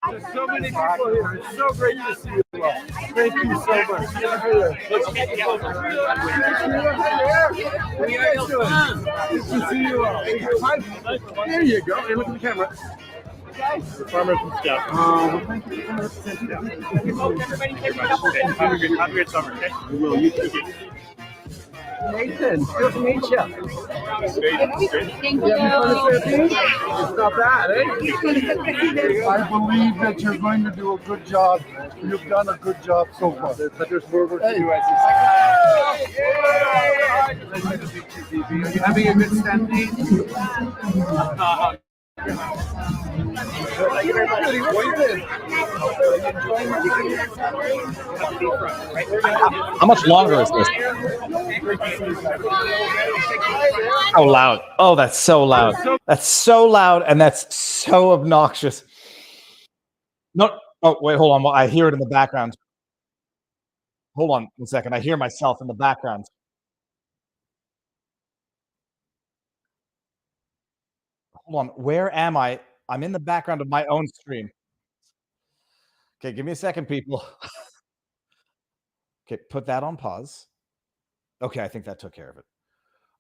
There's so many people here. It's so great to see you all. Thank you so much. Good to see you all. There you go. Hey, look at the camera. Farmers and stuff. Thank you for have a good summer, okay? We will. You too. Nathan, good to meet you. Thank you. It's not bad, eh? I believe that you're going to do a good job. You've done a good job so far. But there's more work to do, as you say. Are you having a good stampede? Thank you very much. How much longer is this? Oh, loud. Oh, that's so loud. That's so loud, and that's so obnoxious. No. Oh, wait, hold on. I hear it in the background. Hold on 1 second. I hear myself in the background. Hold on. Where am I? I'm in the background of my own stream. Okay, give me a second, people. Okay, put that on pause. Okay, I think that took care of it.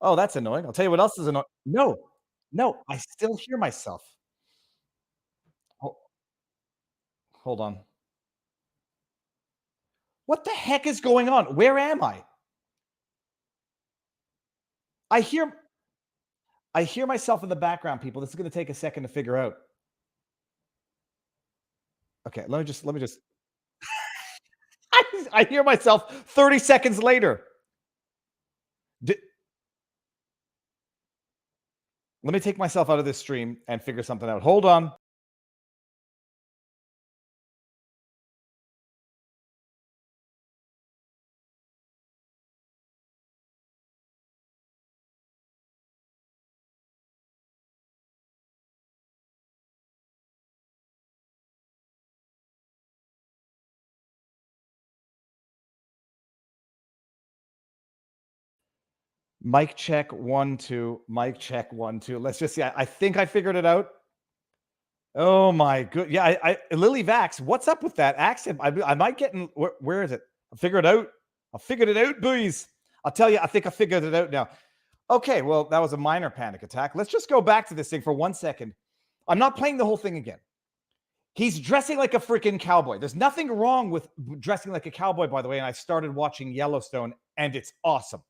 Oh, that's annoying. I'll tell you what else is annoying. No, I still hear myself. Hold on. What the heck is going on? Where am I? I hear myself in the background, people. This is going to take a second to figure out. Okay, let me just I hear myself 30 seconds later. Let me take myself out of this stream and figure something out. Hold on. Mic check 1 2. Mic check 1 2. Let's just see. I think I figured it out. Oh my good. Yeah, I Lily Vax. What's up with that accent? I might get in. Where is it? I figured it out. I figured it out, boys. I'll tell you. I think I figured it out now. Okay, well, that was a minor panic attack. Let's just go back to this thing for 1 second. I'm not playing the whole thing again. He's dressing like a freaking cowboy. There's nothing wrong with dressing like a cowboy, by the way. And I started watching Yellowstone, and it's awesome.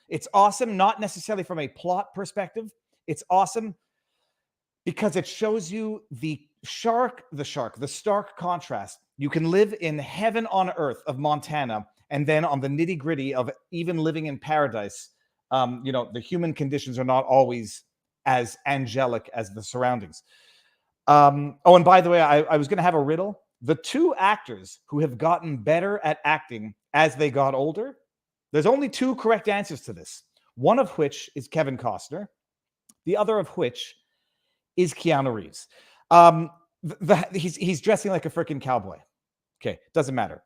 It's awesome, not necessarily from a plot perspective. It's awesome because it shows you the stark contrast. You can live in heaven on earth of Montana, and then on the nitty gritty of even living in paradise, the human conditions are not always as angelic as the surroundings. And by the way, I was going to have a riddle. The two actors who have gotten better at acting as they got older, there's only two correct answers to this. One of which is Kevin Costner. The other of which is Keanu Reeves. He's dressing like a freaking cowboy. Okay, doesn't matter.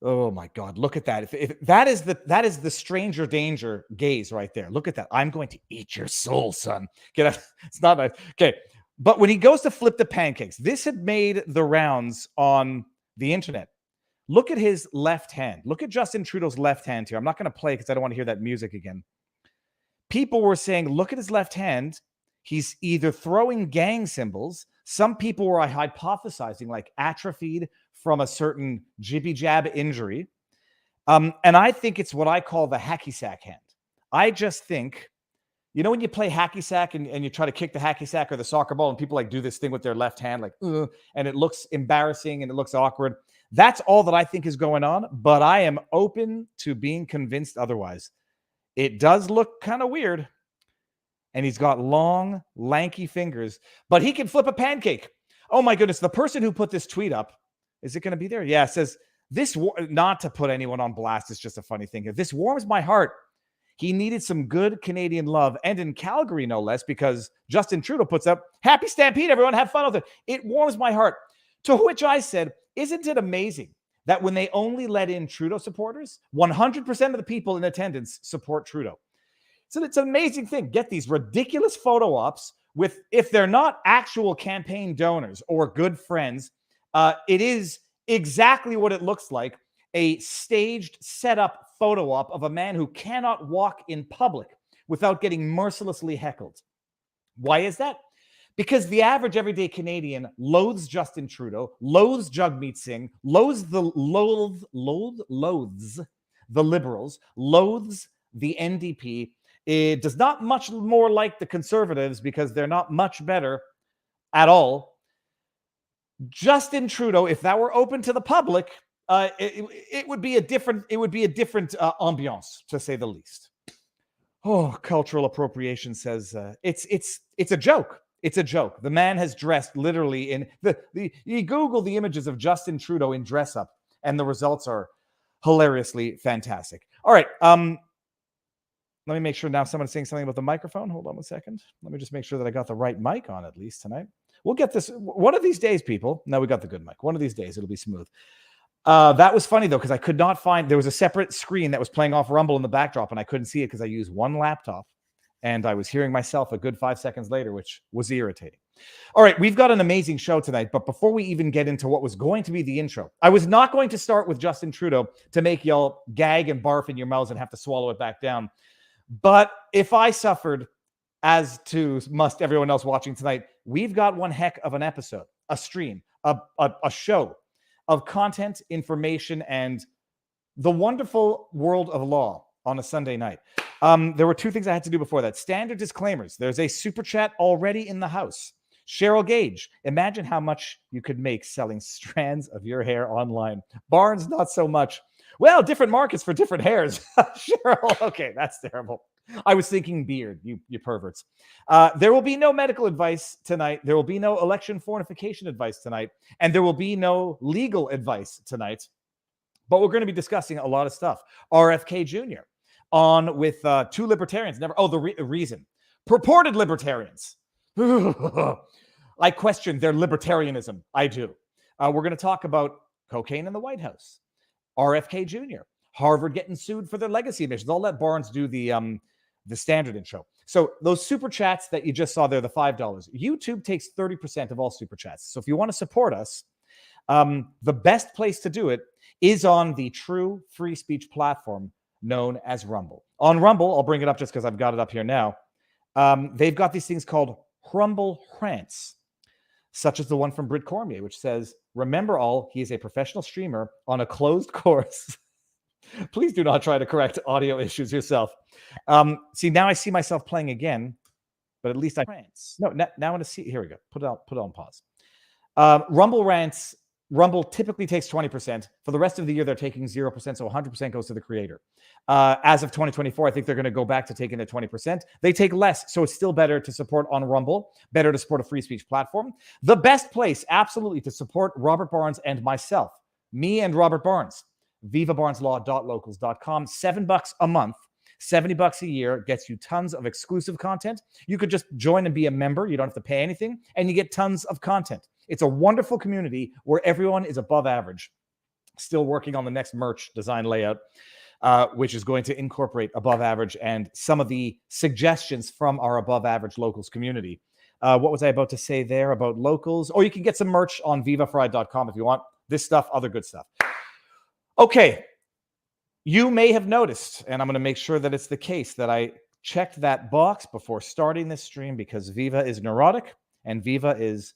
Oh my God, look at that. If that is the stranger danger gaze right there. Look at that. I'm going to eat your soul, son. It's not nice. Okay. But when he goes to flip the pancakes, this had made the rounds on the internet. Look at his left hand. Look at Justin Trudeau's left hand here. I'm not going to play because I don't want to hear that music again. People were saying, look at his left hand. He's either throwing gang symbols. Some people were hypothesizing like atrophied from a certain jibby jab injury. And I think it's what I call the hacky sack hand. I just think, when you play hacky sack and you try to kick the hacky sack or the soccer ball and people like do this thing with their left hand, like, and it looks embarrassing and it looks awkward. That's all that I think is going on, but I am open to being convinced otherwise. It does look kind of weird. And he's got long, lanky fingers, but he can flip a pancake. Oh my goodness. The person who put this tweet up, is it going to be there? Yeah, it says, not to put anyone on blast, it's just a funny thing here. This warms my heart. He needed some good Canadian love, and in Calgary, no less, because Justin Trudeau puts up, happy Stampede, everyone, have fun with it. It warms my heart. To which I said, isn't it amazing that when they only let in Trudeau supporters, 100% of the people in attendance support Trudeau? So it's an amazing thing. Get these ridiculous photo ops with, if they're not actual campaign donors or good friends, It is exactly what it looks like, a staged, set up photo op of a man who cannot walk in public without getting mercilessly heckled. Why is that? Because the average everyday Canadian loathes Justin Trudeau, loathes Jagmeet Singh, loathes the Liberals, loathes the NDP. It does not much more like the Conservatives because they're not much better at all. Justin Trudeau, if that were open to the public, it would be a different ambiance, to say the least. Oh, cultural appropriation says it's a joke. It's a joke. The man has dressed literally in you Google the images of Justin Trudeau in dress up, and the results are hilariously fantastic. All right. Let me make sure now someone's saying something about the microphone. Hold on 1 second. Let me just make sure that I got the right mic on at least tonight. We'll get this one of these days, people. No, we got the good mic. One of these days, it'll be smooth. That was funny, though, because I could not find, there was a separate screen that was playing off Rumble in the backdrop, and I couldn't see it because I used one laptop, and I was hearing myself a good 5 seconds later, which was irritating. All right, we've got an amazing show tonight, but before we even get into what was going to be the intro, I was not going to start with Justin Trudeau to make y'all gag and barf in your mouths and have to swallow it back down. But if I suffered, as to must everyone else watching tonight, we've got one heck of an episode, a stream, a show of content, information, and the wonderful world of law on a Sunday night. There were two things I had to do before that. Standard disclaimers. There's a super chat already in the house. Cheryl Gage, imagine how much you could make selling strands of your hair online. Barnes, not so much. Well, different markets for different hairs. Cheryl, okay, that's terrible. I was thinking beard, you perverts. There will be no medical advice tonight. There will be no election fortification advice tonight. And there will be no legal advice tonight. But we're going to be discussing a lot of stuff. RFK Jr. on with two libertarians. The reason. Purported libertarians. I question their libertarianism. I do. We're going to talk about cocaine in the White House. RFK Jr. Harvard getting sued for their legacy emissions. I'll let Barnes do the standard intro. So those super chats that you just saw there, the $5, YouTube takes 30% of all super chats. So if you want to support us, the best place to do it is on the true free speech platform known as Rumble. On Rumble, I'll bring it up just because I've got it up here now. They've got these things called Rumble rants, such as the one from Britt Cormier, which says, remember all, he is a professional streamer on a closed course. Please do not try to correct audio issues yourself. See, now I see myself playing again, but at least I rants. No, now I want to see. Here we go. Put it on pause. Rumble rants. Rumble typically takes 20%. For the rest of the year, they're taking 0%, so 100% goes to the creator. As of 2024, I think they're going to go back to taking the 20%. They take less, so it's still better to support on Rumble, better to support a free speech platform. The best place, absolutely, to support Robert Barnes and myself, me and Robert Barnes, vivabarneslaw.locals.com, $7 a month, $70 a year gets you tons of exclusive content. You could just join and be a member. You don't have to pay anything, and you get tons of content. It's a wonderful community where everyone is above average. Still working on the next merch design layout, which is going to incorporate above average and some of the suggestions from our above average locals community. What was I about to say there about locals? Or you can get some merch on vivafried.com if you want this stuff, other good stuff. Okay. You may have noticed, and I'm going to make sure that it's the case, that I checked that box before starting this stream because Viva is neurotic and Viva is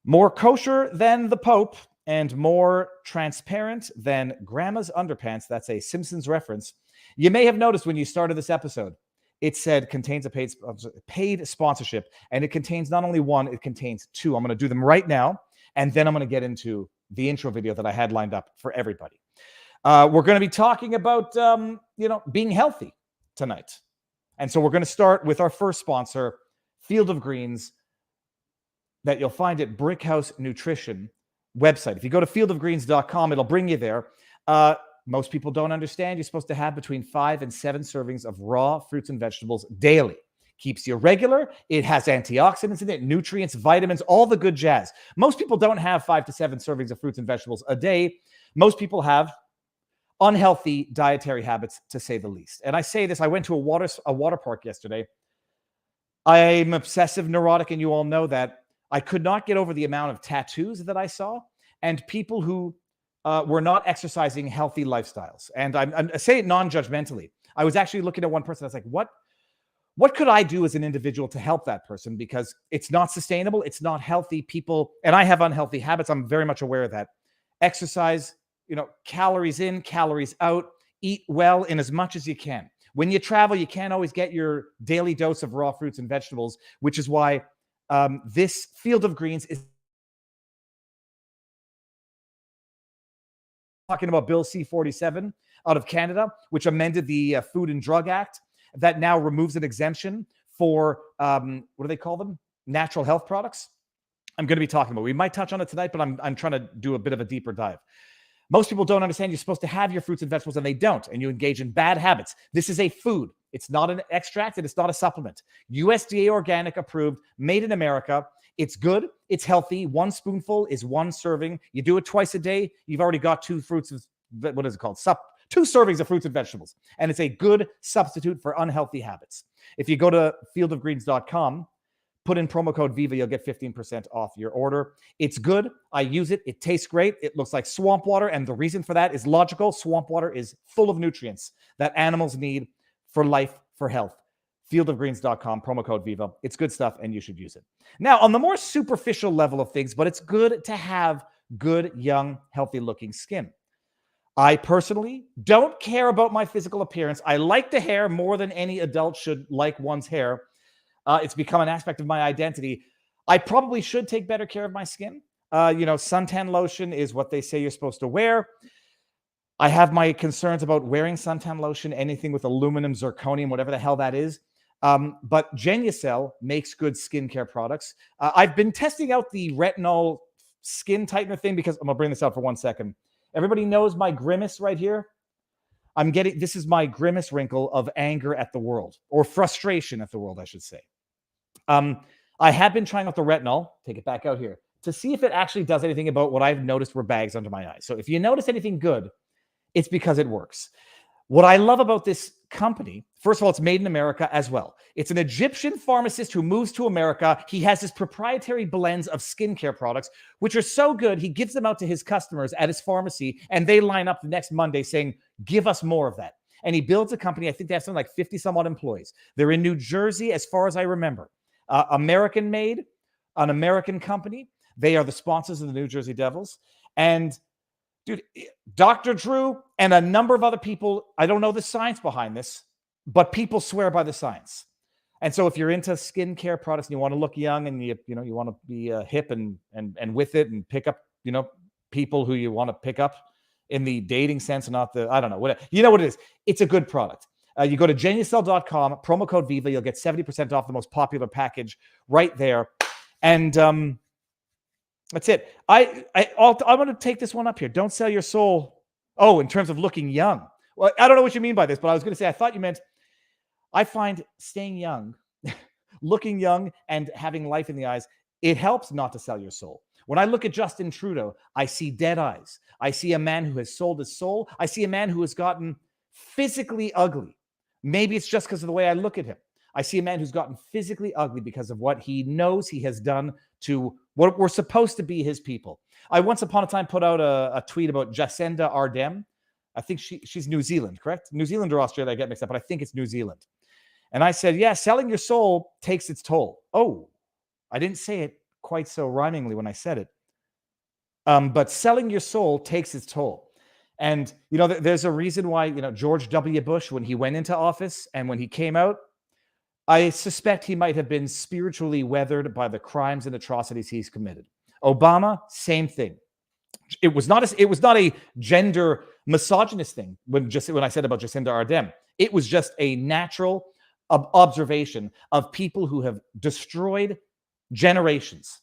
more kosher than the Pope and more transparent than Grandma's underpants. That's a Simpsons reference. You may have noticed when you started this episode, it said contains a paid sponsorship, and it contains not only one, it contains two. I'm going to do them right now, and then I'm going to get into the intro video that I had lined up for everybody. We're going to be talking about, being healthy tonight. And so we're going to start with our first sponsor, Field of Greens, that you'll find at Brickhouse Nutrition website. If you go to fieldofgreens.com, it'll bring you there. Most people don't understand you're supposed to have between 5 and 7 servings of raw fruits and vegetables daily. Keeps you regular. It has antioxidants in it, nutrients, vitamins, all the good jazz. Most people don't have 5 to 7 servings of fruits and vegetables a day. Most people have unhealthy dietary habits, to say the least. And I say this, I went to a water park yesterday. I'm obsessive neurotic, and you all know that. I could not get over the amount of tattoos that I saw and people who were not exercising healthy lifestyles. And I'm saying it non-judgmentally. I was actually looking at one person. I was like, what could I do as an individual to help that person? Because it's not sustainable. It's not healthy. People, and I have unhealthy habits. I'm very much aware of that. Exercise, calories in, calories out, eat well in as much as you can. When you travel, you can't always get your daily dose of raw fruits and vegetables, which is why this Field of Greens is talking about Bill C-47 out of Canada, which amended the Food and Drug Act that now removes an exemption for, what do they call them? Natural health products. I'm going to be talking about. We might touch on it tonight, but I'm trying to do a bit of a deeper dive. Most people don't understand you're supposed to have your fruits and vegetables, and they don't, and you engage in bad habits. This is a food. It's not an extract, and it's not a supplement. USDA organic approved, made in America. It's good. It's healthy. One spoonful is one serving. You do it twice a day. You've already got two fruits of, what is it called? Two servings of fruits and vegetables. And it's a good substitute for unhealthy habits. If you go to fieldofgreens.com, put in promo code VIVA, you'll get 15% off your order. It's good. I use it. It tastes great. It looks like swamp water. And the reason for that is logical. Swamp water is full of nutrients that animals need for life, for health. Fieldofgreens.com, promo code VIVA. It's good stuff and you should use it. Now, on the more superficial level of things, but it's good to have good, young, healthy looking skin. I personally don't care about my physical appearance. I like the hair more than any adult should like one's hair. It's become an aspect of my identity. I probably should take better care of my skin. Suntan lotion is what they say you're supposed to wear. I have my concerns about wearing suntan lotion, anything with aluminum, zirconium, whatever the hell that is. But Genucel makes good skincare products. I've been testing out the retinol skin tightener thing because I'm going to bring this out for 1 second. Everybody knows my grimace right here. This is my grimace wrinkle of anger at the world, or frustration at the world, I should say. I have been trying out the retinol, take it back out here, to see if it actually does anything about what I've noticed were bags under my eyes. So if you notice anything good, it's because it works. What I love about this company, first of all, it's made in America as well. It's an Egyptian pharmacist who moves to America. He has his proprietary blends of skincare products, which are so good, he gives them out to his customers at his pharmacy, and they line up the next Monday saying, give us more of that. And he builds a company. I think they have something like 50 some odd employees. They're in New Jersey, as far as I remember. American made, an American company. They are the sponsors of the New Jersey Devils. And dude, Dr. Drew and a number of other people, I don't know the science behind this, but people swear by the science. And so if you're into skincare products and you want to look young and you want to be hip and with it and pick up, people who you want to pick up in the dating sense and not the, I don't know, whatever. You know what it is. It's a good product. You go to genucel.com, promo code VIVA, you'll get 70% off the most popular package right there. And that's it. I'm going to take this one up here. Don't sell your soul. Oh, in terms of looking young. Well, I don't know what you mean by this, but I was going to say, I thought you meant, I find staying young, looking young and having life in the eyes, it helps not to sell your soul. When I look at Justin Trudeau, I see dead eyes. I see a man who has sold his soul. I see a man who has gotten physically ugly. Maybe it's just because of the way I look at him. I see a man who's gotten physically ugly because of what he knows he has done to what were supposed to be his people. I once upon a time put out a tweet about Jacinda Ardern. I think she's New Zealand, correct? New Zealand or Australia, I get mixed up, but I think it's New Zealand. And I said, yeah, selling your soul takes its toll. Oh, I didn't say it quite so rhymingly when I said it. But selling your soul takes its toll. And, there's a reason why, George W. Bush, when he went into office and when he came out, I suspect he might have been spiritually weathered by the crimes and atrocities he's committed. Obama, same thing. It was not a gender misogynist thing when I said about Jacinda Ardern. It was just a natural observation of people who have destroyed generations.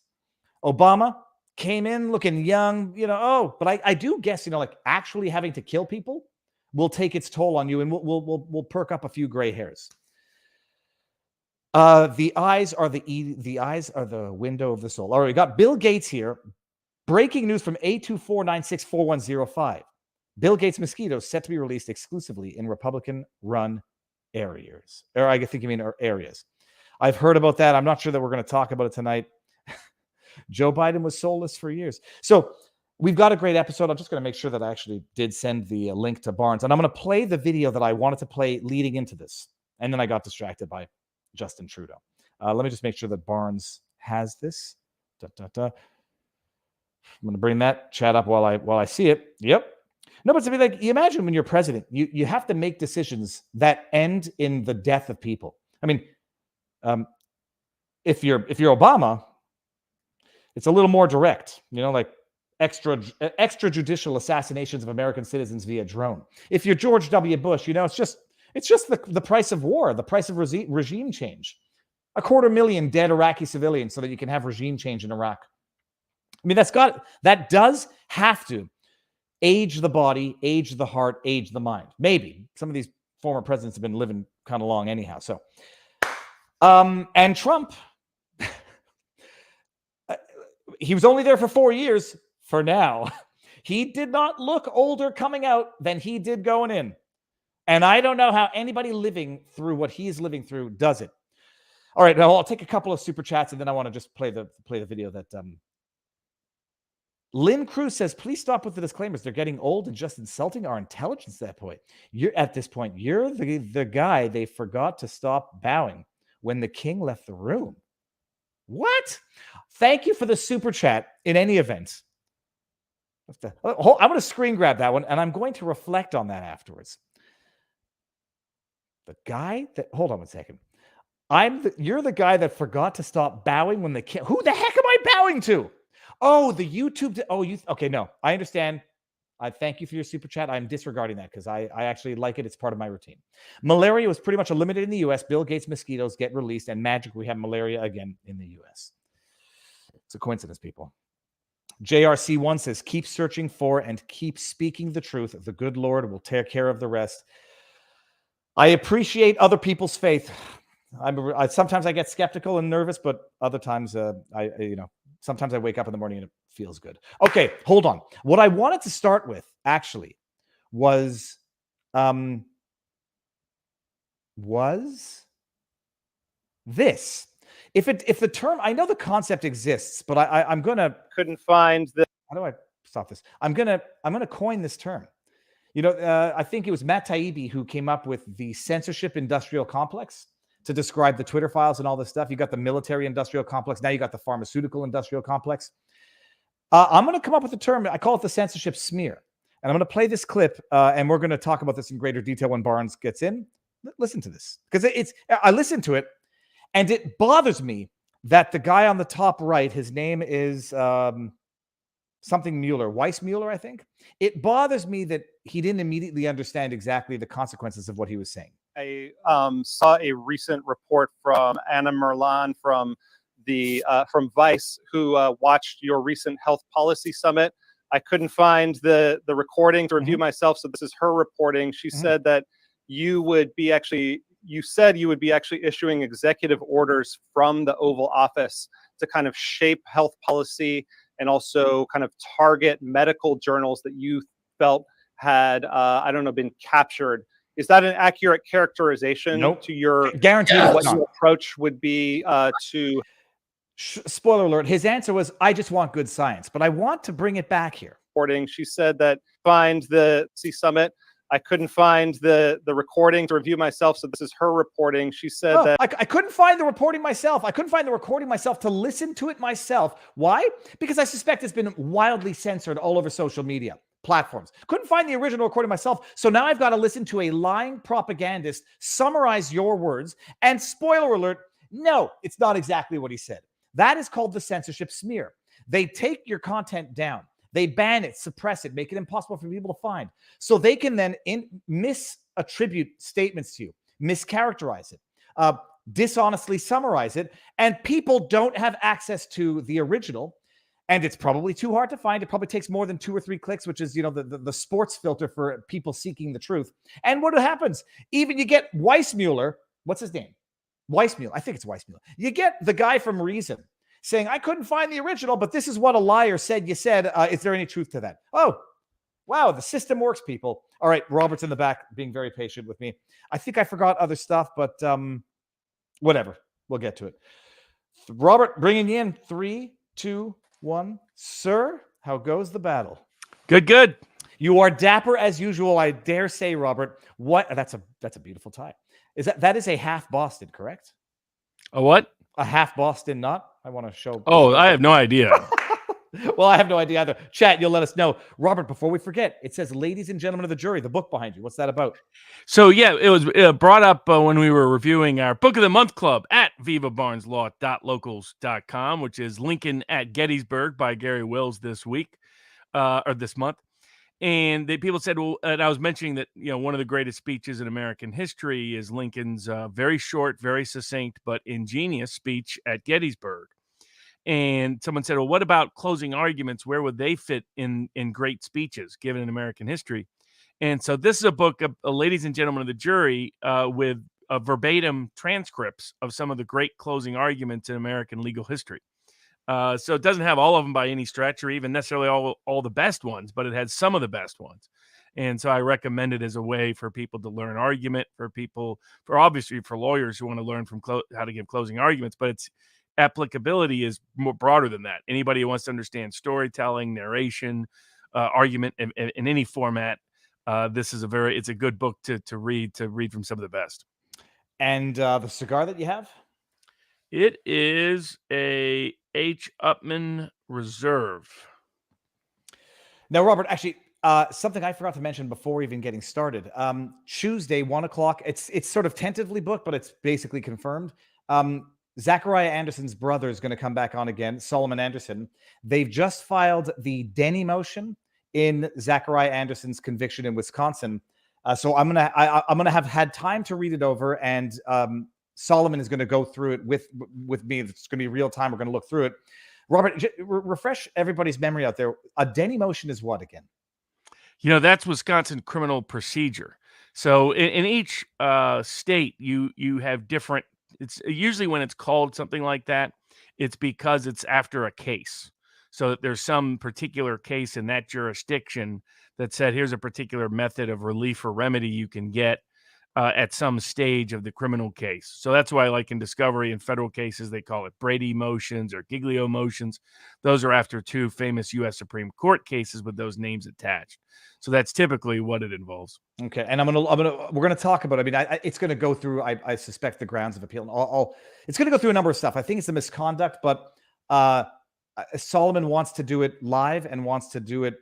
Obama came in looking young, but I do guess, actually having to kill people will take its toll on you and we'll perk up a few gray hairs. The eyes are the window of the soul. All right, we got Bill Gates here. Breaking news from A24964105. Bill Gates mosquitoes set to be released exclusively in Republican-run areas. Or I think you mean areas. I've heard about that. I'm not sure that we're going to talk about it tonight. Joe Biden was soulless for years. So we've got a great episode. I'm just going to make sure that I actually did send the link to Barnes. And I'm going to play the video that I wanted to play leading into this. And then I got distracted by Justin Trudeau. Let me just make sure that Barnes has this. I'm going to bring that chat up while I see it. Yep. No, but to be like, you imagine when you're president, you have to make decisions that end in the death of people. I mean, if you're Obama, it's a little more direct, like extrajudicial assassinations of American citizens via drone. If you're George W. Bush, it's just the price of war, the price of regime change. 250,000 dead Iraqi civilians so that you can have regime change in Iraq. I mean, that does have to age the body, age the heart, age the mind. Maybe some of these former presidents have been living kind of long anyhow. So, and Trump, he was only there for 4 years for now. He did not look older coming out than he did going in. And I don't know how anybody living through what he's living through does it. All right, now I'll take a couple of super chats and then I want to just play the video that Lynn Cruz says, please stop with the disclaimers. They're getting old and just insulting our intelligence at that point. You're the guy they forgot to stop bowing when the king left the room. What? Thank you for the super chat in any event. I'm going to screen grab that one and I'm going to reflect on that afterwards. The guy that, hold on one second. You're the guy that forgot to stop bowing when the king, who the heck am I bowing to? Oh, the YouTube. Okay, no, I understand. I thank you for your super chat. I'm disregarding that because I actually like it. It's part of my routine. Malaria was pretty much eliminated in the U.S. Bill Gates mosquitoes get released, and magically we have malaria again in the U.S. It's a coincidence, people. JRC1 says, keep searching for and keep speaking the truth. The good Lord will take care of the rest. I appreciate other people's faith. Sometimes I get skeptical and nervous, but other times sometimes I wake up in the morning and it feels good. Okay, hold on. What I wanted to start with actually was this. If the term, I know the concept exists, but I'm gonna couldn't find the. How do I stop this? I'm gonna coin this term. I think it was Matt Taibbi who came up with the censorship industrial complex to describe the Twitter files and all this stuff. You got the military industrial complex. Now you got the pharmaceutical industrial complex. I'm going to come up with a term. I call it the censorship smear. And I'm going to play this clip, and we're going to talk about this in greater detail when Barnes gets in. Listen to this. Because I listened to it, and it bothers me that the guy on the top right, his name is something Mueller, Weissmueller, I think. It bothers me that he didn't immediately understand exactly the consequences of what he was saying. I saw a recent report from Anna Merlan from Vice, who watched your recent health policy summit. I couldn't find the recording to review myself, so this is her reporting. She said that you said you would be actually issuing executive orders from the Oval Office to kind of shape health policy and also kind of target medical journals that you felt had been captured. Is that an accurate characterization to your guaranteed what your approach would be to? Spoiler alert, his answer was, I just want good science, but I want to bring it back here. She said that find the summit. I couldn't find the recording to review myself, so this is her reporting. She said that I couldn't find the reporting myself. I couldn't find the recording myself to listen to it myself. Why? Because I suspect it's been wildly censored all over social media platforms. Couldn't find the original recording myself. So now I've got to listen to a lying propagandist summarize your words. And spoiler alert, no, it's not exactly what he said. That is called the censorship smear. They take your content down. They ban it, suppress it, make it impossible for people to find. So they can then misattribute statements to you, mischaracterize it, dishonestly summarize it. And people don't have access to the original. And it's probably too hard to find. It probably takes more than 2 or 3 clicks, which is, the sports filter for people seeking the truth. And what happens? Even you get Weissmueller. What's his name? Weissmueller. I think it's Weissmueller. You get the guy from Reason saying, I couldn't find the original, but this is what a liar said you said. Is there any truth to that? Oh, wow. The system works, people. All right. Robert's in the back being very patient with me. I think I forgot other stuff, but whatever. We'll get to it. Robert, bringing you in 3, 2, 1. Sir, how goes the battle? Good. You are dapper as usual, I dare say, Robert. What? That's a beautiful tie. That is a half Boston, correct? A what? A half Boston nut. I want to show. Oh, I have no idea. Well, I have no idea either. Chat, you'll let us know. Robert, before we forget, it says, ladies and gentlemen of the jury, the book behind you. What's that about? So, yeah, it was brought up when we were reviewing our Book of the Month Club at vivabarneslaw.locals.com, which is Lincoln at Gettysburg by Gary Wills this week, or this month. And people said, well, and I was mentioning that, one of the greatest speeches in American history is Lincoln's very short, very succinct, but ingenious speech at Gettysburg. And someone said, well, what about closing arguments? Where would they fit in great speeches given in American history? And so this is a book of ladies and gentlemen of the jury with verbatim transcripts of some of the great closing arguments in American legal history. So it doesn't have all of them by any stretch or even necessarily all the best ones, but it has some of the best ones. And so I recommend it as a way for people to learn argument, for obviously for lawyers who want to learn from how to give closing arguments, but its applicability is more broader than that. Anybody who wants to understand storytelling, narration, argument in any format, this is it's a good book to read from some of the best. And the cigar that you have? It is a H. Upmann Reserve. Now, Robert, actually, something I forgot to mention before even getting started. Tuesday, 1 o'clock. It's sort of tentatively booked, but it's basically confirmed. Zachariah Anderson's brother is going to come back on again, Solomon Anderson. They've just filed the Denny motion in Zachariah Anderson's conviction in Wisconsin. So I'm gonna have had time to read it over, and Solomon is going to go through it with me. It's going to be real time. We're going to look through it. Robert, refresh everybody's memory out there. A Denny motion is what again? That's Wisconsin criminal procedure. So in each state, you have different. It's usually when it's called something like that, it's because it's after a case. So that there's some particular case in that jurisdiction that said, here's a particular method of relief or remedy you can get at some stage of the criminal case. So that's why, like in discovery and federal cases, they call it Brady motions or Giglio motions. Those are after two famous U.S. Supreme Court cases with those names attached. So that's typically what it involves. Okay, and we're gonna talk about. I mean, it's gonna go through. I suspect the grounds of appeal. And it's gonna go through a number of stuff. I think it's a misconduct, but Solomon wants to do it live and wants to do it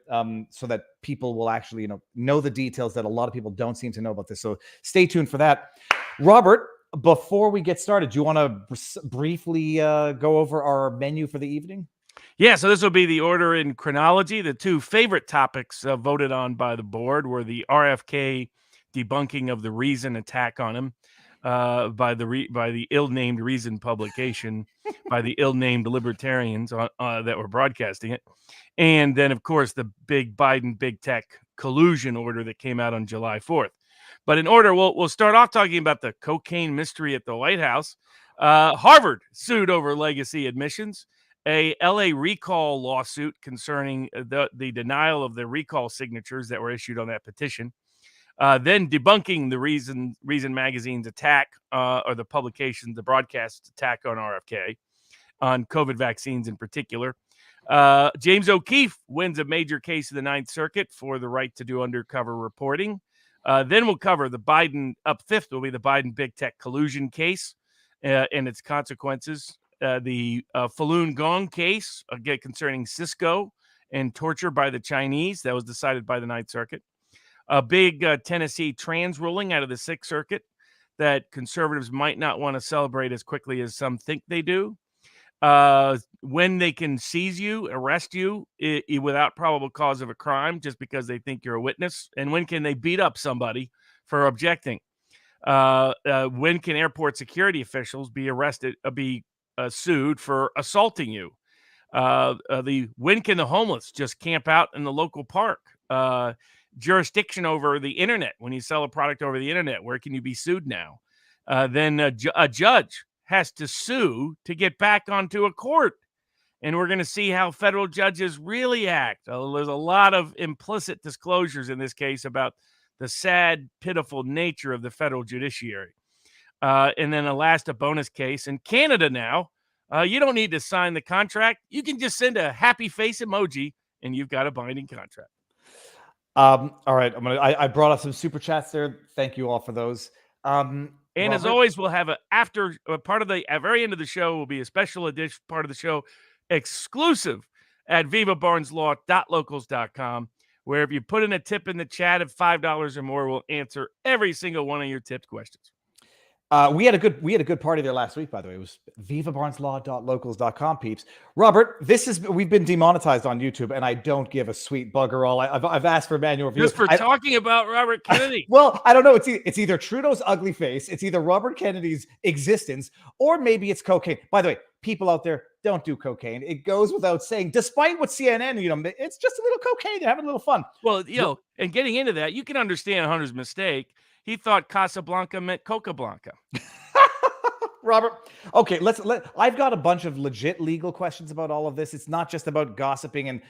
so that people will actually, know the details that a lot of people don't seem to know about this. So stay tuned for that. Robert, before we get started, do you want to briefly go over our menu for the evening? Yeah, so this will be the order in chronology. The two favorite topics voted on by the board were the RFK debunking of the Reason attack on him by the ill-named Reason publication, by the ill-named libertarians that were broadcasting it. And then, of course, the big Biden big tech collusion order that came out on July 4th. But in order, we'll start off talking about the cocaine mystery at the White House. Harvard sued over legacy admissions. A LA recall lawsuit concerning the denial of the recall signatures that were issued on that petition. Then debunking the Reason magazine's attack, or the publication, the broadcast attack on RFK, on COVID vaccines in particular. James O'Keefe wins a major case in the Ninth Circuit for the right to do undercover reporting. Then we'll cover the Biden, up fifth will be the Biden big tech collusion case and its consequences. The Falun Gong case concerning Cisco and torture by the Chinese that was decided by the Ninth Circuit. A big Tennessee trans ruling out of the Sixth Circuit that conservatives might not want to celebrate as quickly as some think they do. When they can seize you, arrest you without probable cause of a crime just because they think you're a witness. And when can they beat up somebody for objecting? When can airport security officials be arrested, sued for assaulting you? When can the homeless just camp out in the local park? Jurisdiction over the internet. When you sell a product over the internet, where can you be sued now? Then a judge has to sue to get back onto a court. And we're going to see how federal judges really act. There's a lot of implicit disclosures in this case about the sad, pitiful nature of the federal judiciary. And then a bonus case in Canada now. You don't need to sign the contract. You can just send a happy face emoji, and you've got a binding contract. All right, I brought up some super chats there. Thank you all for those. And as Robert? always, we'll have at very end of the show will be a special edition part of the show exclusive at vivabarneslaw.locals.com, where if you put in a tip in the chat of $5 or more, we'll answer every single one of your tipped questions. We had a good party there last week, by the way. It was vivabarneslaw.locals.com, peeps. Robert, we've been demonetized on YouTube, and I don't give a sweet bugger all. I've asked for manual review. Just for talking about Robert Kennedy. Well, I don't know. It's either Trudeau's ugly face, it's either Robert Kennedy's existence, or maybe it's cocaine. By the way, people out there, don't do cocaine. It goes without saying. Despite what CNN, it's just a little cocaine. They're having a little fun. Well, and getting into that, you can understand Hunter's mistake. He thought Casablanca meant Coca Blanca. Robert, okay, I've got a bunch of legit legal questions about all of this. It's not just about gossiping and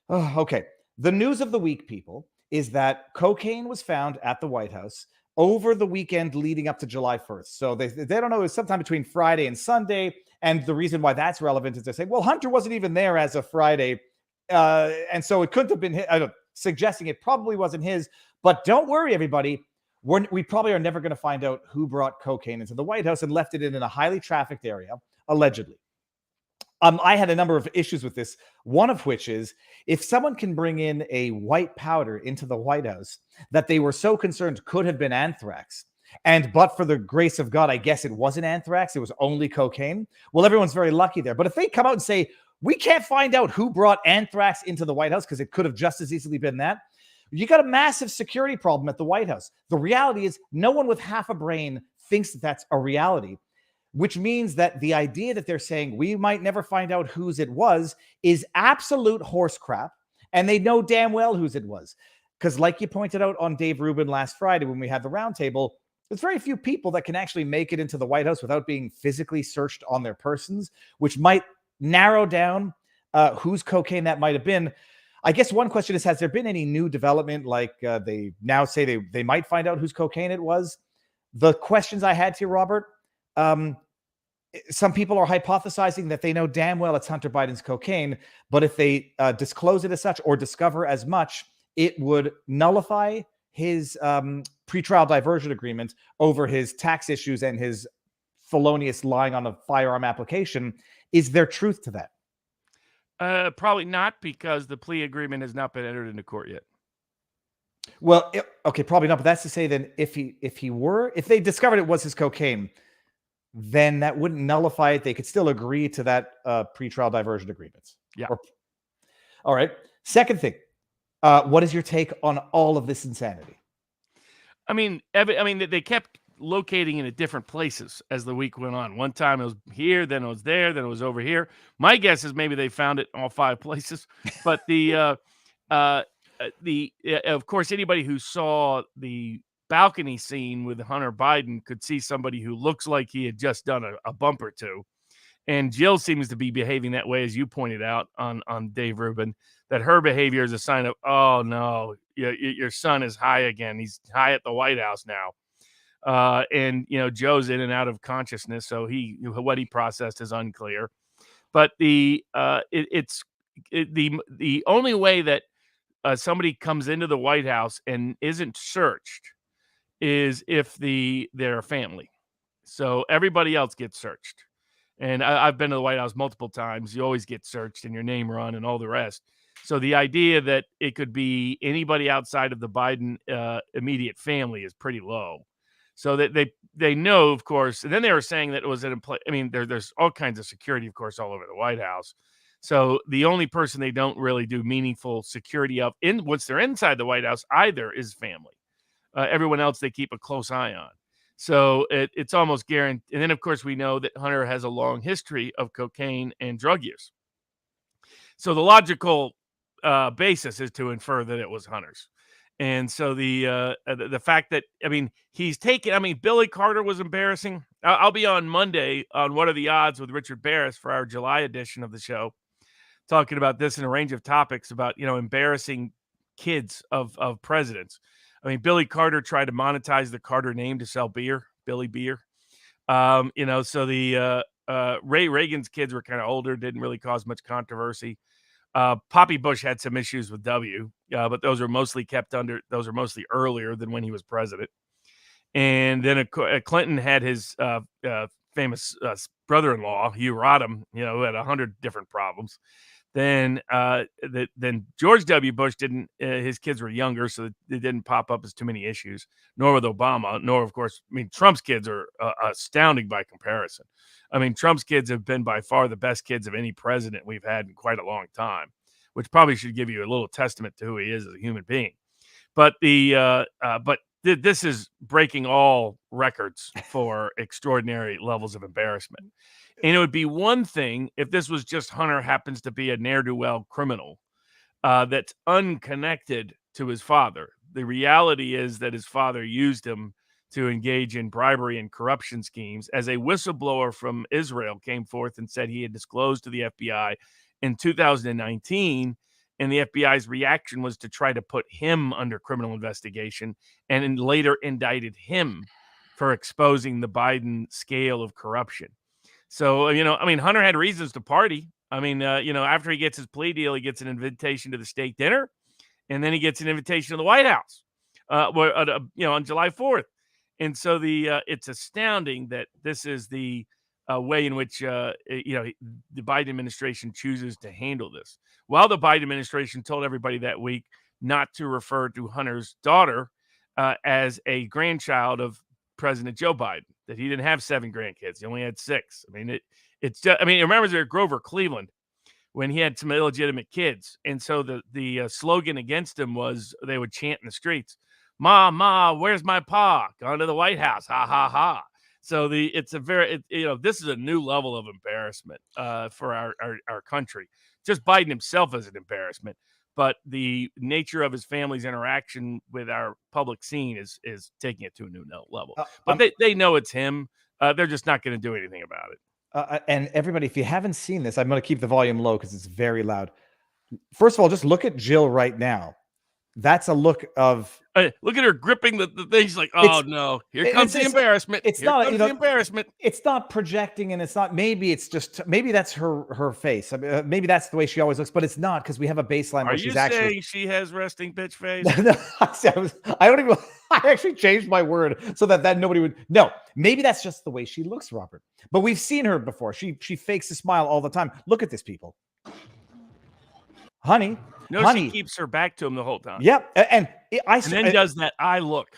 okay. The news of the week, people, is that cocaine was found at the White House over the weekend leading up to July 1st. So they don't know, it was sometime between Friday and Sunday. And the reason why that's relevant is they say, well, Hunter wasn't even there as of Friday. And so it couldn't have been his, suggesting it probably wasn't his. But don't worry, everybody. We probably are never going to find out who brought cocaine into the White House and left it in a highly trafficked area, allegedly. I had a number of issues with this, one of which is if someone can bring in a white powder into the White House that they were so concerned could have been anthrax, but for the grace of God, I guess it wasn't anthrax, it was only cocaine. Well, everyone's very lucky there. But if they come out and say, we can't find out who brought anthrax into the White House because it could have just as easily been that, you got a massive security problem at the White House. The reality is no one with half a brain thinks that that's a reality, which means that the idea that they're saying we might never find out whose it was is absolute horse crap. And they know damn well whose it was. Because like you pointed out on Dave Rubin last Friday when we had the roundtable, there's very few people that can actually make it into the White House without being physically searched on their persons, which might narrow down whose cocaine that might have been. I guess one question is, has there been any new development? Like they now say they might find out whose cocaine it was. The questions I had here, Robert, some people are hypothesizing that they know damn well it's Hunter Biden's cocaine, but if they disclose it as such or discover as much, it would nullify his pretrial diversion agreement over his tax issues and his felonious lying on a firearm application. Is there truth to that? Probably not, because the plea agreement has not been entered into court yet. Well, okay, probably not. But that's to say, then, if they discovered it was his cocaine, then that wouldn't nullify it. They could still agree to that pretrial diversion agreements. Yeah. All right. Second thing, what is your take on all of this insanity? I mean, they kept locating it at different places as the week went on. One time it was here, then it was there, then it was over here. My guess is maybe they found it in all 5 places. But of course, anybody who saw the balcony scene with Hunter Biden could see somebody who looks like he had just done a bump or two. And Jill seems to be behaving that way, as you pointed out on Dave Rubin, that her behavior is a sign of, oh no, your son is high again. He's high at the White House now. And Joe's in and out of consciousness, so what he processed is unclear. But the only way that somebody comes into the White House and isn't searched is if they're a family. So everybody else gets searched. And I've been to the White House multiple times. You always get searched and your name run and all the rest. So the idea that it could be anybody outside of the Biden immediate family is pretty low. So that they know, of course, and then they were saying that it was in place. I mean, there's all kinds of security, of course, all over the White House. So the only person they don't really do meaningful security of once they're inside the White House either is family. Everyone else they keep a close eye on. So it's almost guaranteed. And then, of course, we know that Hunter has a long history of cocaine and drug use. So the logical basis is to infer that it was Hunter's. And so the fact that, he's taken, Billy Carter was embarrassing. I'll be on Monday on What Are the Odds with Richard Barris for our July edition of the show, talking about this in a range of topics about, embarrassing kids of presidents. Billy Carter tried to monetize the Carter name to sell beer, Billy Beer. So Ray Reagan's kids were kind of older, didn't really cause much controversy. Poppy Bush had some issues with W, but those are mostly earlier than when he was president. And then Clinton had his famous brother-in-law, Hugh Rodham, who had 100 different problems. Then George W. Bush didn't. His kids were younger, so they didn't pop up as too many issues. Nor with Obama. Nor, of course, Trump's kids are astounding by comparison. Trump's kids have been by far the best kids of any president we've had in quite a long time, which probably should give you a little testament to who he is as a human being. But this is breaking all records for extraordinary levels of embarrassment. And it would be one thing if this was just Hunter happens to be a ne'er-do-well criminal that's unconnected to his father. The reality is that his father used him to engage in bribery and corruption schemes. As a whistleblower from Israel came forth and said he had disclosed to the FBI in 2019, and the FBI's reaction was to try to put him under criminal investigation and then later indicted him for exposing the Biden scale of corruption. So, Hunter had reasons to party. After he gets his plea deal, he gets an invitation to the state dinner, and then he gets an invitation to the White House, on July 4th. And so it's astounding that this is the way in which, the Biden administration chooses to handle this. While the Biden administration told everybody that week not to refer to Hunter's daughter as a grandchild of President Joe Biden, that he didn't have 7 grandkids. He only had 6. It's just, it reminds me of Grover Cleveland when he had some illegitimate kids. And so the slogan against him was they would chant in the streets, Ma, where's my pa? Gone to the White House. Ha, ha, ha. So this is a new level of embarrassment for our country. Just Biden himself is an embarrassment, but the nature of his family's interaction with our public scene is taking it to a new level. But they know it's him. They're just not going to do anything about it. And everybody, if you haven't seen this, I'm going to keep the volume low because it's very loud. First of all, just look at Jill right now. That's a look of look at her gripping the thing. She's like, oh no, here comes the embarrassment. It's not the embarrassment. It's not projecting, and it's not. Maybe that's her face. Maybe that's the way she always looks, but it's not because we have a baseline where she's actually. Are you saying she has resting bitch face? No, I don't even. I actually changed my word so that nobody would. No, maybe that's just the way she looks, Robert. But we've seen her before. She fakes a smile all the time. Look at this, people. Honey. She keeps her back to him the whole time. Yep, and then does that eye look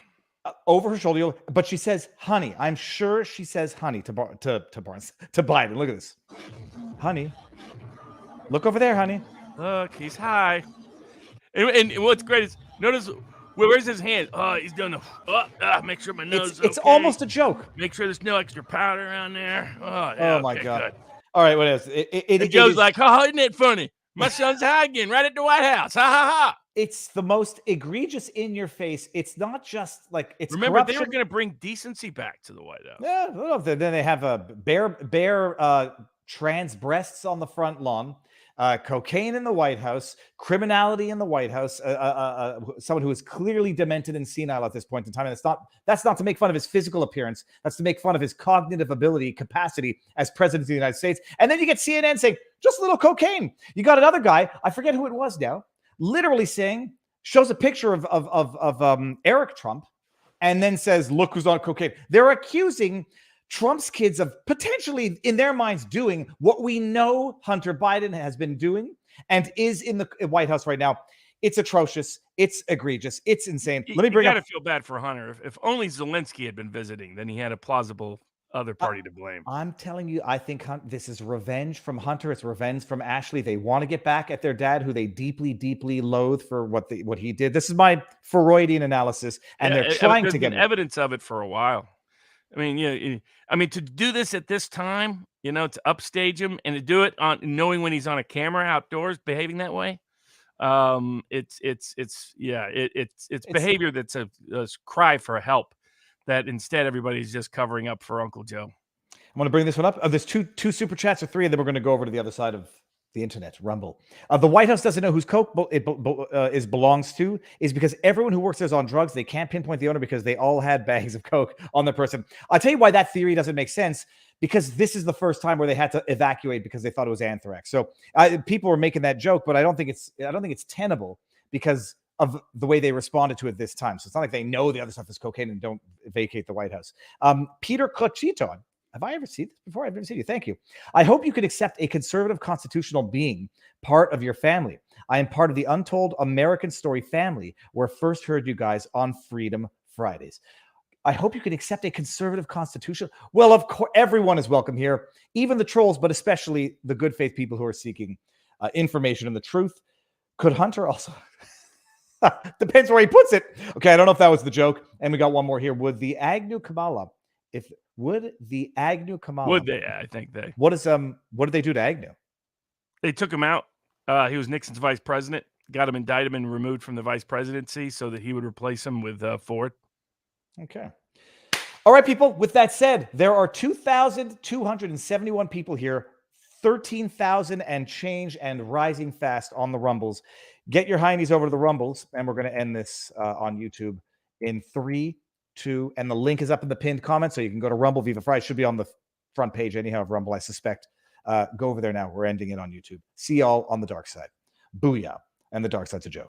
over her shoulder. But she says, "Honey." I'm sure she says, "Honey" to Biden. Look at this, honey. Look over there, honey. Look, he's high. And what's great is notice where's his hand? Oh, he's doing make sure my nose. It's almost a joke. Make sure there's no extra powder around there. Oh my God! Good. All right, what else? Joe's like, oh, isn't it funny? My son's high again, right at the White House. Ha ha ha. It's the most egregious in your face. It's not just like it's Remember, corruption. They were going to bring decency back to the White House. Yeah, well, then they have a bare trans breasts on the front lawn, cocaine in the White House, criminality in the White House, someone who is clearly demented and senile at this point in time. And that's not to make fun of his physical appearance. That's to make fun of his cognitive capacity as president of the United States. And then you get CNN saying, just a little cocaine. You got another guy, I forget who it was now, literally shows a picture of Eric Trump and then says, look who's on cocaine. They're accusing Trump's kids of potentially, in their minds, doing what we know Hunter Biden has been doing and is in the White House right now. It's atrocious. It's egregious. It's insane. Let me bring up. You got to feel bad for Hunter. If only Zelensky had been visiting, then he had a plausible other party to blame. I'm telling you, I think this is revenge from Hunter. It's revenge from Ashley. They want to get back at their dad, who they deeply, deeply loathe for what he did. This is my Freudian analysis, and they're trying to get evidence of it for a while. To do this at this time, to upstage him and to do it on knowing when he's on a camera outdoors behaving that way, it's behavior that's a cry for help. That instead everybody's just covering up for Uncle Joe. I'm going to bring this one up. There's two super chats or 3, and then we're going to go over to the other side of the internet, Rumble. The White House doesn't know whose coke belongs to is because everyone who works there is on drugs. They can't pinpoint the owner because they all had bags of coke on their person. I'll tell you why that theory doesn't make sense. because this is the first time where they had to evacuate because they thought it was anthrax. So people were making that joke, but I don't think it's tenable because of the way they responded to it this time. So it's not like they know the other stuff is cocaine and don't vacate the White House. Peter Cochiton. Have I ever seen this before? I've never seen you. Thank you. I hope you could accept a conservative constitutional being part of your family. I am part of the Untold American Story family where I first heard you guys on Freedom Fridays. I hope you can accept a conservative constitution. Well, of course, everyone is welcome here, even the trolls, but especially the good faith people who are seeking information and the truth. Could Hunter also... Depends where he puts it. Okay, I don't know if that was the joke. And we got one more here. Would the Agnew Kamala... Would they? I think they. What did they do to Agnew? They took him out. He was Nixon's vice president. Got him indicted and removed from the vice presidency so that he would replace him with Ford. Okay. All right, people. With that said, there are 2,271 people here, 13,000 and change and rising fast on the Rumbles. Get your heinies over to the Rumbles, and we're going to end this on YouTube in 3, 2, and the link is up in the pinned comment, so you can go to Rumble Viva Friday. It should be on the front page anyhow of Rumble, I suspect. Go over there now. We're ending it on YouTube. See y'all on the dark side. Booyah. And the dark side's a joke.